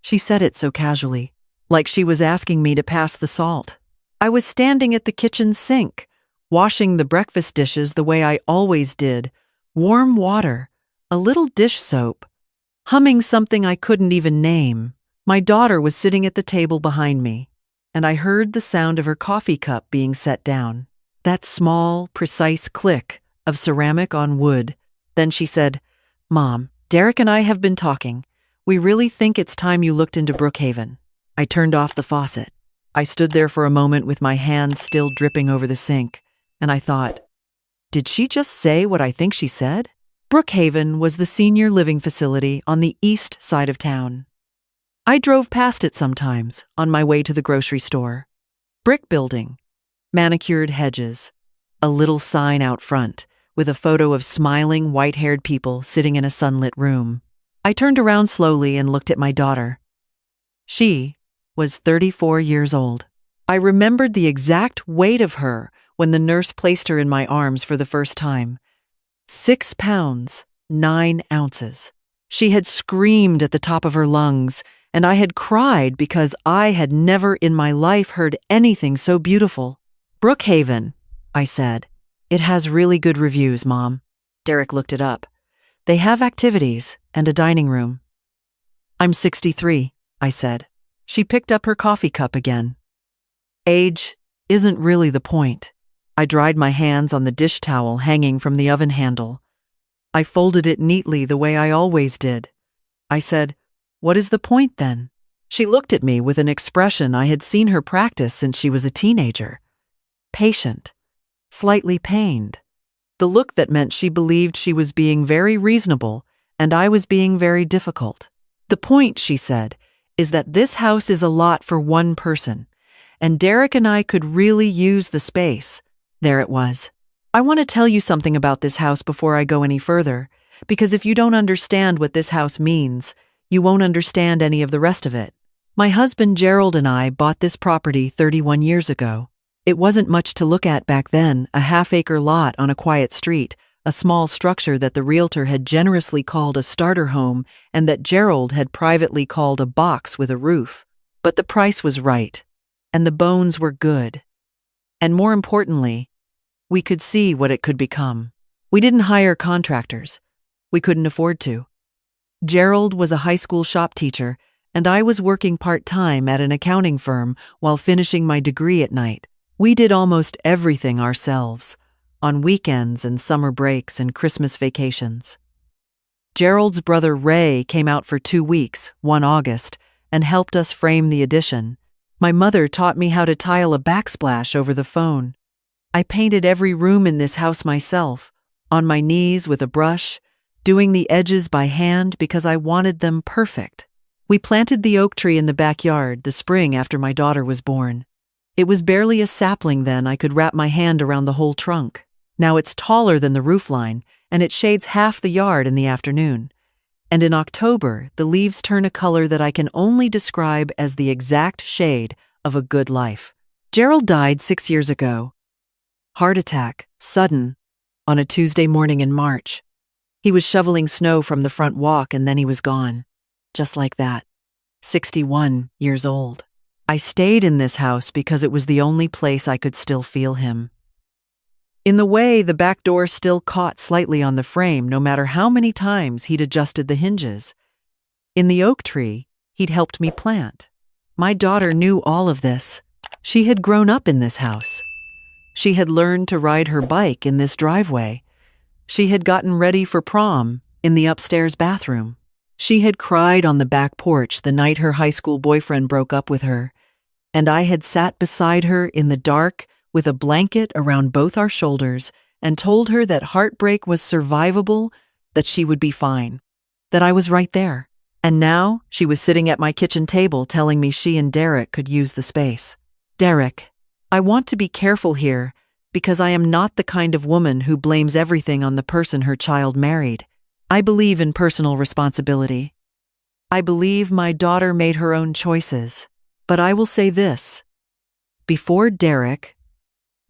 She said it so casually, like she was asking me to pass the salt. I was standing at the kitchen sink, washing the breakfast dishes the way I always did, warm water, a little dish soap, humming something I couldn't even name. My daughter was sitting at the table behind me, and I heard the sound of her coffee cup being set down. That small, precise click of ceramic on wood. Then she said, "Mom, Derek and I have been talking. We really think it's time you looked into Brookhaven." I turned off the faucet. I stood there for a moment with my hands still dripping over the sink, and I thought, did she just say what I think she said? Brookhaven was the senior living facility on the east side of town. I drove past it sometimes on my way to the grocery store. Brick building, manicured hedges, a little sign out front with a photo of smiling, white-haired people sitting in a sunlit room. I turned around slowly and looked at my daughter. She was 34 years old. I remembered the exact weight of her when the nurse placed her in my arms for the first time. 6 pounds, 9 ounces. She had screamed at the top of her lungs, and I had cried because I had never in my life heard anything so beautiful. "Brookhaven," I said. "It has really good reviews, Mom." Derek looked it up. "They have activities and a dining room." "I'm 63, I said. She picked up her coffee cup again. "Age isn't really the point." I dried my hands on the dish towel hanging from the oven handle. I folded it neatly the way I always did. I said, "What is the point then?" She looked at me with an expression I had seen her practice since she was a teenager. Patient, slightly pained. The look that meant she believed she was being very reasonable and I was being very difficult. "The point," she said, "is that this house is a lot for one person, and Derek and I could really use the space." There it was. "I want to tell you something about this house before I go any further, because if you don't understand what this house means, you won't understand any of the rest of it. My husband Gerald and I bought this property 31 years ago. It wasn't much to look at back then, a half-acre lot on a quiet street, a small structure that the realtor had generously called a starter home and that Gerald had privately called a box with a roof. But the price was right, and the bones were good. And more importantly, we could see what it could become. We didn't hire contractors. We couldn't afford to. Gerald was a high school shop teacher, and I was working part-time at an accounting firm while finishing my degree at night. We did almost everything ourselves, on weekends and summer breaks and Christmas vacations. Gerald's brother Ray came out for 2 weeks, one August, and helped us frame the addition. My mother taught me how to tile a backsplash over the phone. I painted every room in this house myself, on my knees with a brush, doing the edges by hand because I wanted them perfect. We planted the oak tree in the backyard the spring after my daughter was born. It was barely a sapling then I could wrap my hand around the whole trunk. Now it's taller than the roofline, and it shades half the yard in the afternoon. And in October, the leaves turn a color that I can only describe as the exact shade of a good life. Gerald died 6 years ago. Heart attack, sudden, on a Tuesday morning in March. He was shoveling snow from the front walk and then he was gone. Just like that. 61 years old. I stayed in this house because it was the only place I could still feel him. In the way, the back door still caught slightly on the frame no matter how many times he'd adjusted the hinges. In the oak tree, he'd helped me plant. My daughter knew all of this. She had grown up in this house. She had learned to ride her bike in this driveway. She had gotten ready for prom in the upstairs bathroom. She had cried on the back porch the night her high school boyfriend broke up with her, and I had sat beside her in the dark with a blanket around both our shoulders and told her that heartbreak was survivable, that she would be fine, that I was right there. And now she was sitting at my kitchen table telling me she and Derek could use the space. "Derek, I want to be careful here because I am not the kind of woman who blames everything on the person her child married. I believe in personal responsibility. I believe my daughter made her own choices. But I will say this. Before Derek,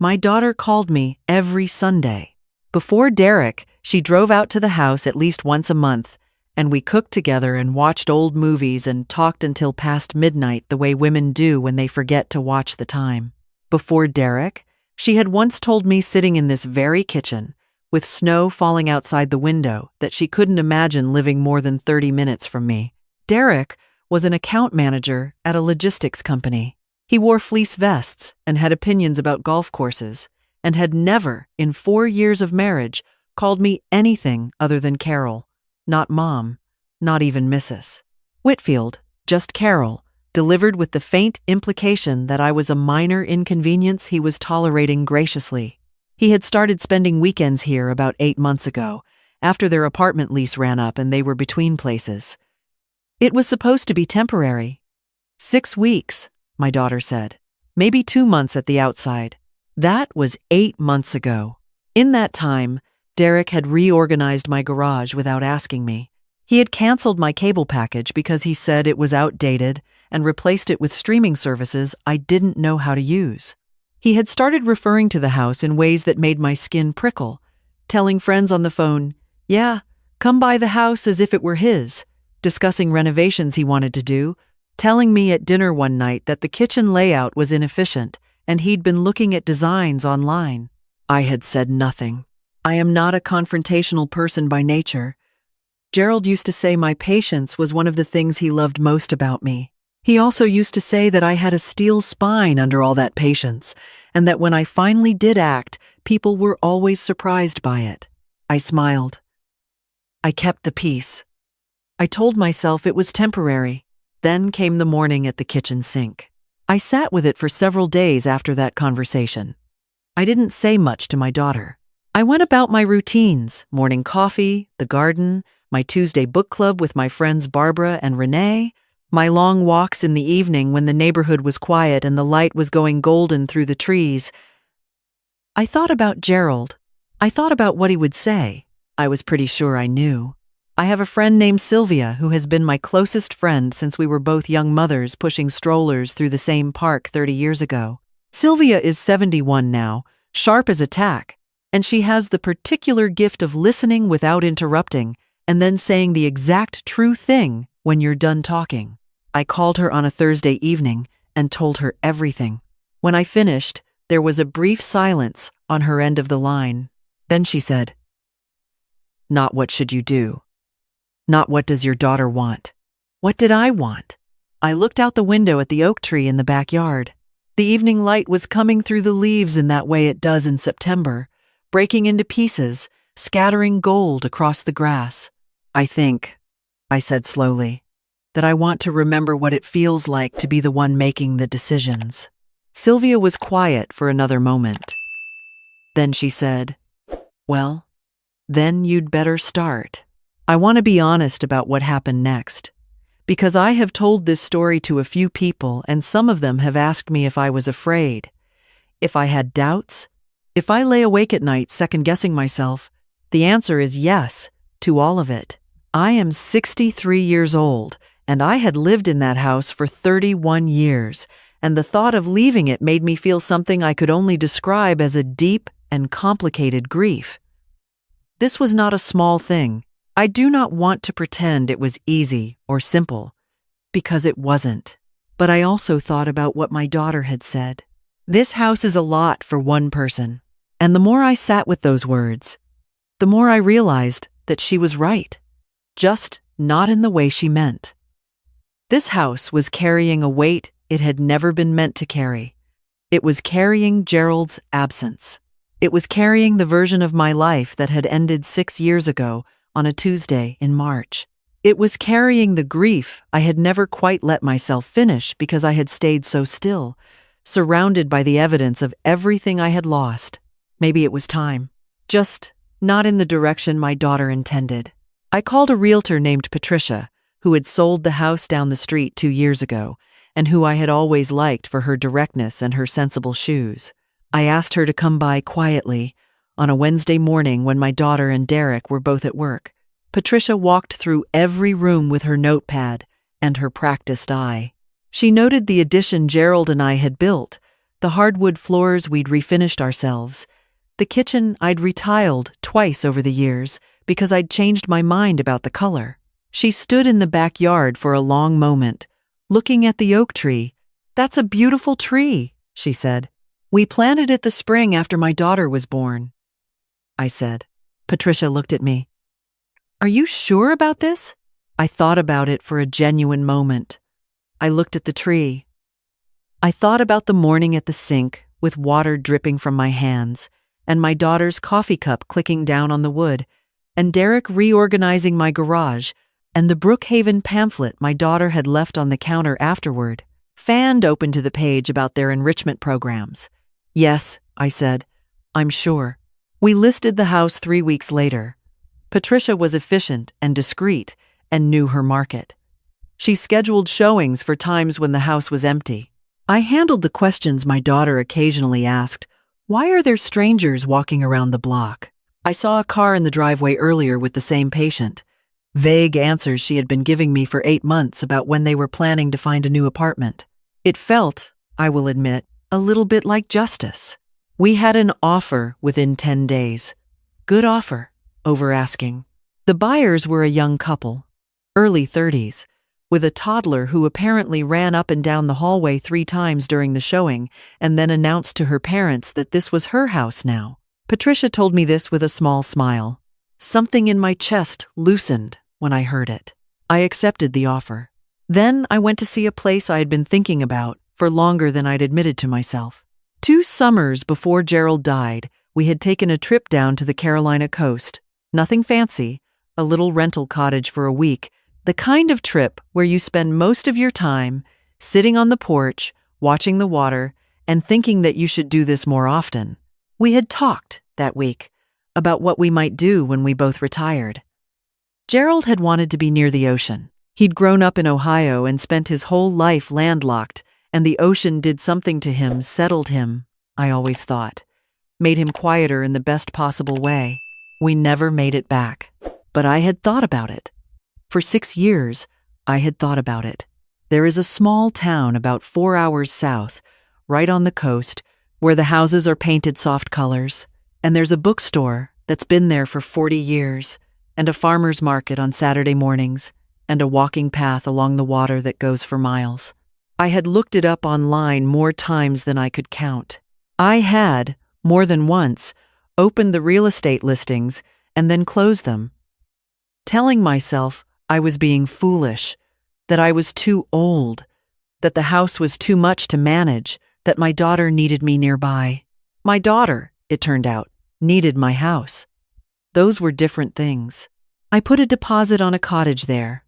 my daughter called me every Sunday. Before Derek, she drove out to the house at least once a month, and we cooked together and watched old movies and talked until past midnight the way women do when they forget to watch the time. Before Derek, she had once told me sitting in this very kitchen, with snow falling outside the window, that she couldn't imagine living more than 30 minutes from me. Derek was an account manager at a logistics company. He wore fleece vests and had opinions about golf courses, and had never, in 4 years of marriage, called me anything other than Carol. Not Mom, not even Mrs. Whitfield, just Carol, delivered with the faint implication that I was a minor inconvenience he was tolerating graciously. He had started spending weekends here about 8 months ago, after their apartment lease ran up and they were between places. It was supposed to be temporary. 6 weeks, my daughter said. Maybe 2 months at the outside. That was 8 months ago. In that time, Derek had reorganized my garage without asking me. He had canceled my cable package because he said it was outdated and replaced it with streaming services I didn't know how to use. He had started referring to the house in ways that made my skin prickle, telling friends on the phone, "Yeah, come by the house," as if it were his, discussing renovations he wanted to do, telling me at dinner one night that the kitchen layout was inefficient and he'd been looking at designs online. I had said nothing. I am not a confrontational person by nature. Gerald used to say my patience was one of the things he loved most about me. He also used to say that I had a steel spine under all that patience, and that when I finally did act, people were always surprised by it. I smiled. I kept the peace. I told myself it was temporary. Then came the morning at the kitchen sink. I sat with it for several days after that conversation. I didn't say much to my daughter. I went about my routines: morning coffee, the garden, my Tuesday book club with my friends Barbara and Renee, my long walks in the evening when the neighborhood was quiet and the light was going golden through the trees. I thought about Gerald. I thought about what he would say. I was pretty sure I knew. I have a friend named Sylvia who has been my closest friend since we were both young mothers pushing strollers through the same park 30 years ago. Sylvia is 71 now, sharp as a tack, and she has the particular gift of listening without interrupting and then saying the exact true thing when you're done talking. I called her on a Thursday evening and told her everything. When I finished, there was a brief silence on her end of the line. Then she said, "Not what should you do? Not what does your daughter want?" What did I want? I looked out the window at the oak tree in the backyard. The evening light was coming through the leaves in that way it does in September, breaking into pieces, scattering gold across the grass. I think, I said slowly, that I want to remember what it feels like to be the one making the decisions. Sylvia was quiet for another moment. Then she said, "Well, then you'd better start. I want to be honest about what happened next, because I have told this story to a few people and some of them have asked me if I was afraid, if I had doubts, if I lay awake at night second-guessing myself. The answer is yes to all of it. I am 63 years old, and I had lived in that house for 31 years, and the thought of leaving it made me feel something I could only describe as a deep and complicated grief. This was not a small thing. I do not want to pretend it was easy or simple, because it wasn't. But I also thought about what my daughter had said. This house is a lot for one person. And the more I sat with those words, the more I realized that she was right, just not in the way she meant. This house was carrying a weight it had never been meant to carry. It was carrying Gerald's absence. It was carrying the version of my life that had ended 6 years ago on a Tuesday in March. It was carrying the grief I had never quite let myself finish because I had stayed so still, surrounded by the evidence of everything I had lost. Maybe it was time, just not in the direction my daughter intended. I called a realtor named Patricia, who had sold the house down the street 2 years ago, and who I had always liked for her directness and her sensible shoes. I asked her to come by quietly on a Wednesday morning when my daughter and Derek were both at work. Patricia walked through every room with her notepad and her practiced eye. She noted the addition Gerald and I had built, the hardwood floors we'd refinished ourselves, the kitchen I'd retiled twice over the years because I'd changed my mind about the color. She stood in the backyard for a long moment, looking at the oak tree. "That's a beautiful tree," she said. "We planted it the spring after my daughter was born," I said. Patricia looked at me. "Are you sure about this?" I thought about it for a genuine moment. I looked at the tree. I thought about the morning at the sink, with water dripping from my hands, and my daughter's coffee cup clicking down on the wood, and Derek reorganizing my garage, and the Brookhaven pamphlet my daughter had left on the counter afterward, fanned open to the page about their enrichment programs. "Yes," I said, "I'm sure." We listed the house 3 weeks later. Patricia was efficient and discreet and knew her market. She scheduled showings for times when the house was empty. I handled the questions my daughter occasionally asked. "Why are there strangers walking around the block? I saw a car in the driveway earlier with the same patient." Vague answers she had been giving me for 8 months about when they were planning to find a new apartment. It felt, I will admit, a little bit like justice. We had an offer within 10 days. Good offer, over asking. The buyers were a young couple, early 30s, with a toddler who apparently ran up and down the hallway 3 times during the showing and then announced to her parents that this was her house now. Patricia told me this with a small smile. Something in my chest loosened when I heard it. I accepted the offer. Then I went to see a place I had been thinking about for longer than I'd admitted to myself. 2 summers before Gerald died, we had taken a trip down to the Carolina coast. Nothing fancy, a little rental cottage for a week, the kind of trip where you spend most of your time sitting on the porch, watching the water, and thinking that you should do this more often. We had talked that week about what we might do when we both retired. Gerald had wanted to be near the ocean. He'd grown up in Ohio and spent his whole life landlocked, and the ocean did something to him, settled him, I always thought, made him quieter in the best possible way. We never made it back. But I had thought about it. For 6 years, I had thought about it. There is a small town about 4 hours south, right on the coast, where the houses are painted soft colors, and there's a bookstore that's been there for 40 years, and a farmer's market on Saturday mornings, and a walking path along the water that goes for miles. I had looked it up online more times than I could count. I had, more than once, opened the real estate listings and then closed them, telling myself I was being foolish, that I was too old, that the house was too much to manage, that my daughter needed me nearby. My daughter, it turned out, needed my house. Those were different things. I put a deposit on a cottage there.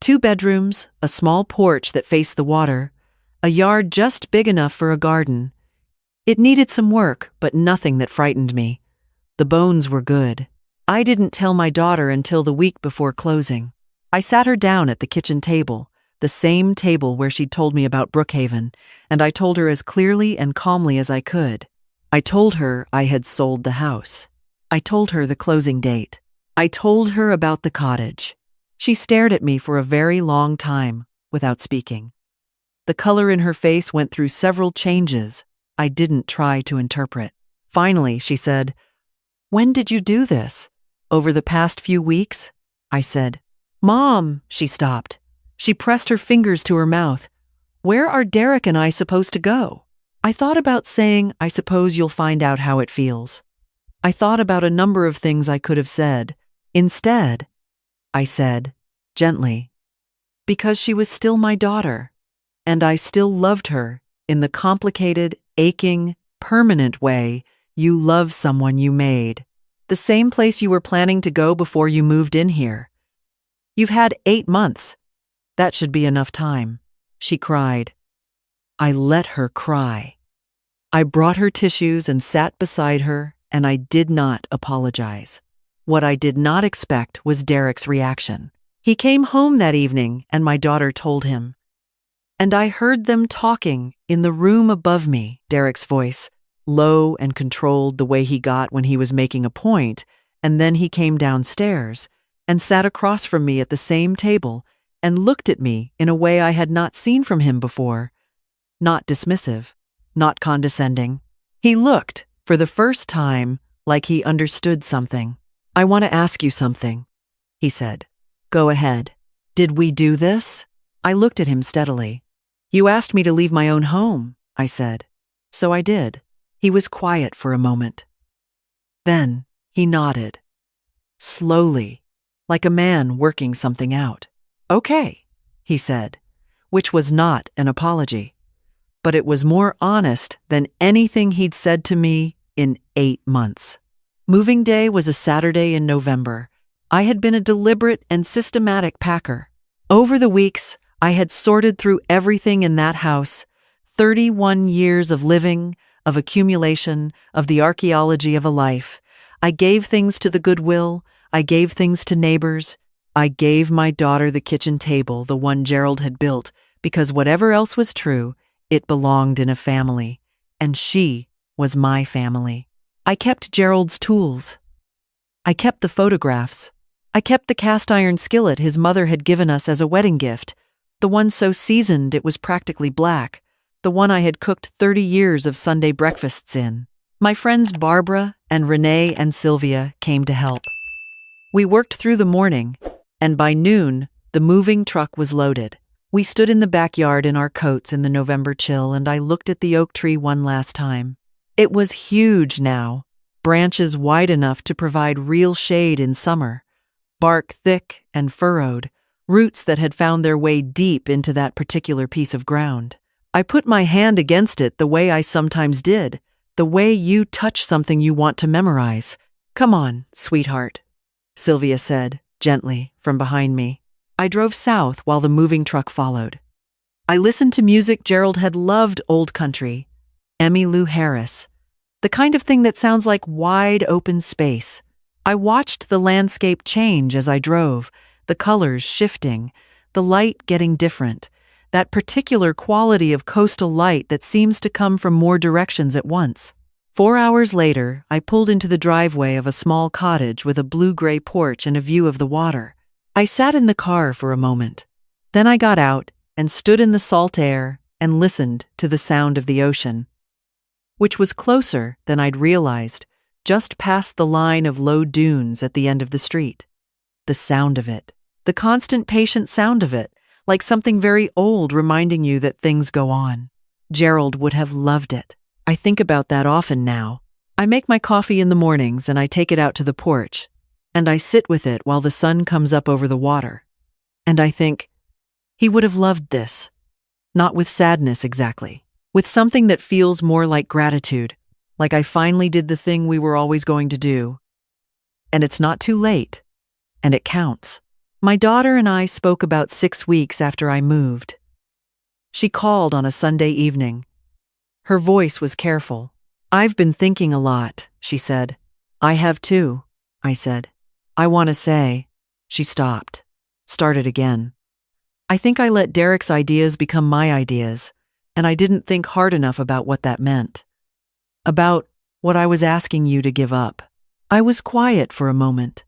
2 bedrooms, a small porch that faced the water, a yard just big enough for a garden. It needed some work, but nothing that frightened me. The bones were good. I didn't tell my daughter until the week before closing. I sat her down at the kitchen table, the same table where she'd told me about Brookhaven, and I told her as clearly and calmly as I could. I told her I had sold the house. I told her the closing date. I told her about the cottage. She stared at me for a very long time without speaking. The color in her face went through several changes I didn't try to interpret. Finally, she said, "When did you do this?" "Over the past few weeks," I said. "Mom," she stopped. She pressed her fingers to her mouth. "Where are Derek and I supposed to go?" I thought about saying, "I suppose you'll find out how it feels." I thought about a number of things I could have said. Instead, I said, gently, because she was still my daughter, and I still loved her in the complicated, aching, permanent way you love someone you made. The same place you were planning to go before you moved in here. You've had 8 months. That should be enough time. She cried. I let her cry. I brought her tissues and sat beside her, and I did not apologize. What I did not expect was Derek's reaction. He came home that evening, and my daughter told him. And I heard them talking in the room above me, Derek's voice, low and controlled the way he got when he was making a point, and then he came downstairs and sat across from me at the same table and looked at me in a way I had not seen from him before. Not dismissive, not condescending. He looked, for the first time, like he understood something. I want to ask you something, he said. Go ahead. Did we do this? I looked at him steadily. You asked me to leave my own home, I said. So I did. He was quiet for a moment. Then he nodded. Slowly, like a man working something out. Okay, he said, which was not an apology. But it was more honest than anything he'd said to me in 8 months. Moving day was a Saturday in November. I had been a deliberate and systematic packer. Over the weeks, I had sorted through everything in that house, 31 years of living, of accumulation, of the archaeology of a life. I gave things to the Goodwill, I gave things to neighbors. I gave my daughter the kitchen table, the one Gerald had built, because whatever else was true, it belonged in a family, and she was my family. I kept Gerald's tools. I kept the photographs. I kept the cast iron skillet his mother had given us as a wedding gift, the one so seasoned it was practically black, the one I had cooked 30 years of Sunday breakfasts in. My friends Barbara and Renee and Sylvia came to help. We worked through the morning, and by noon, the moving truck was loaded. We stood in the backyard in our coats in the November chill, and I looked at the oak tree one last time. It was huge now, branches wide enough to provide real shade in summer, bark thick and furrowed, roots that had found their way deep into that particular piece of ground. I put my hand against it the way I sometimes did, the way you touch something you want to memorize. Come on, sweetheart, Sylvia said, gently, from behind me. I drove south while the moving truck followed. I listened to music Gerald had loved, old country, Emmylou Harris, the kind of thing that sounds like wide open space. I watched the landscape change as I drove, the colors shifting, the light getting different, that particular quality of coastal light that seems to come from more directions at once. 4 hours later, I pulled into the driveway of a small cottage with a blue-gray porch and a view of the water. I sat in the car for a moment. Then I got out and stood in the salt air and listened to the sound of the ocean, which was closer than I'd realized, just past the line of low dunes at the end of the street. The sound of it, the constant patient sound of it, like something very old reminding you that things go on. Gerald would have loved it. I think about that often now. I make my coffee in the mornings and I take it out to the porch, and I sit with it while the sun comes up over the water. And I think, he would have loved this. Not with sadness exactly, with something that feels more like gratitude, like I finally did the thing we were always going to do. And it's not too late, and it counts. My daughter and I spoke about 6 weeks after I moved. She called on a Sunday evening. Her voice was careful. I've been thinking a lot, she said. I have too, I said. I want to say. She stopped, started again. I think I let Derek's ideas become my ideas, and I didn't think hard enough about what that meant. About what I was asking you to give up. I was quiet for a moment.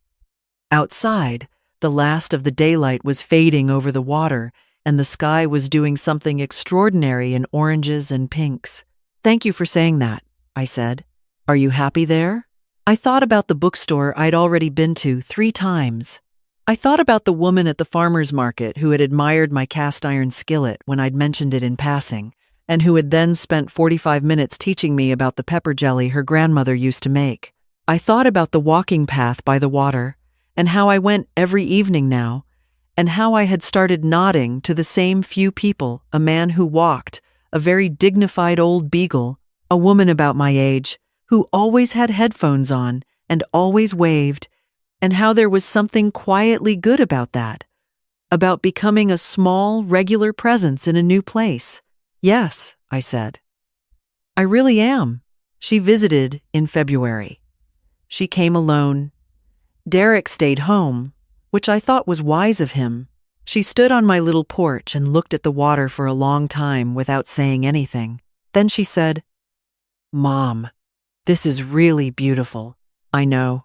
Outside, the last of the daylight was fading over the water, and the sky was doing something extraordinary in oranges and pinks. Thank you for saying that, I said. Are you happy there? I thought about the bookstore I'd already been to 3 times. I thought about the woman at the farmer's market who had admired my cast iron skillet when I'd mentioned it in passing, and who had then spent 45 minutes teaching me about the pepper jelly her grandmother used to make. I thought about the walking path by the water, and how I went every evening now, and how I had started nodding to the same few people, a man who walked, a very dignified old beagle, a woman about my age, who always had headphones on and always waved, and how there was something quietly good about that, about becoming a small, regular presence in a new place. Yes, I said. I really am. She visited in February. She came alone. Derek stayed home, which I thought was wise of him. She stood on my little porch and looked at the water for a long time without saying anything. Then she said, Mom, this is really beautiful. I know,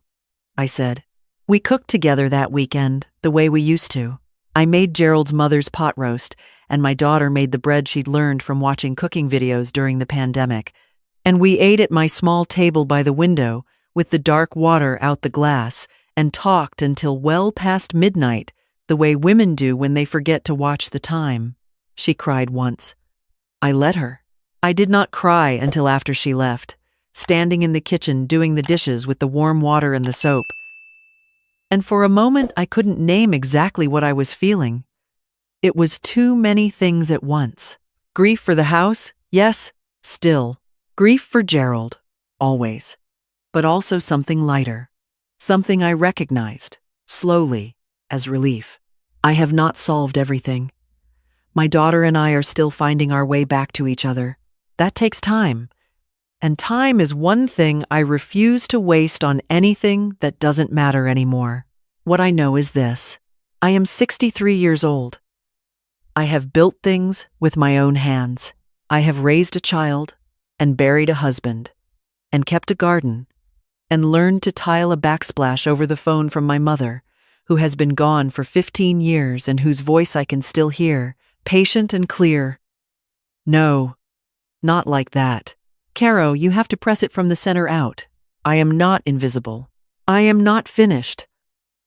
I said. We cooked together that weekend, the way we used to. I made Gerald's mother's pot roast, and my daughter made the bread she'd learned from watching cooking videos during the pandemic. And we ate at my small table by the window, with the dark water out the glass, and talked until well past midnight, the way women do when they forget to watch the time. She cried once. I let her. I did not cry until after she left, standing in the kitchen doing the dishes with the warm water and the soap. And for a moment, I couldn't name exactly what I was feeling. It was too many things at once. Grief for the house, yes, still. Grief for Gerald, always. But also something lighter. Something I recognized, slowly, as relief. I have not solved everything. My daughter and I are still finding our way back to each other. That takes time. And time is one thing I refuse to waste on anything that doesn't matter anymore. What I know is this. I am 63 years old. I have built things with my own hands. I have raised a child and buried a husband and kept a garden and learned to tile a backsplash over the phone from my mother, who has been gone for 15 years and whose voice I can still hear, patient and clear. No, not like that. Caro, you have to press it from the center out. I am not invisible. I am not finished.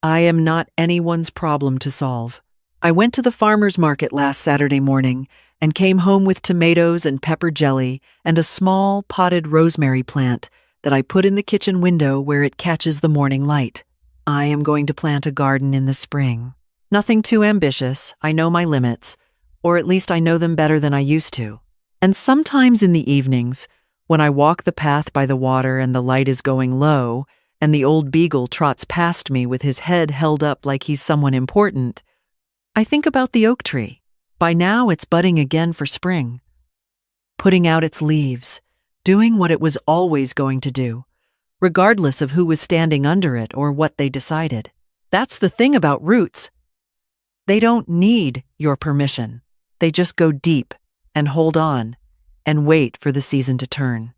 I am not anyone's problem to solve. I went to the farmer's market last Saturday morning and came home with tomatoes and pepper jelly and a small potted rosemary plant that I put in the kitchen window where it catches the morning light. I am going to plant a garden in the spring. Nothing too ambitious, I know my limits, or at least I know them better than I used to. And sometimes in the evenings, when I walk the path by the water and the light is going low, and the old beagle trots past me with his head held up like he's someone important, I think about the oak tree. By now it's budding again for spring, putting out its leaves, doing what it was always going to do, regardless of who was standing under it or what they decided. That's the thing about roots. They don't need your permission. They just go deep and hold on and wait for the season to turn.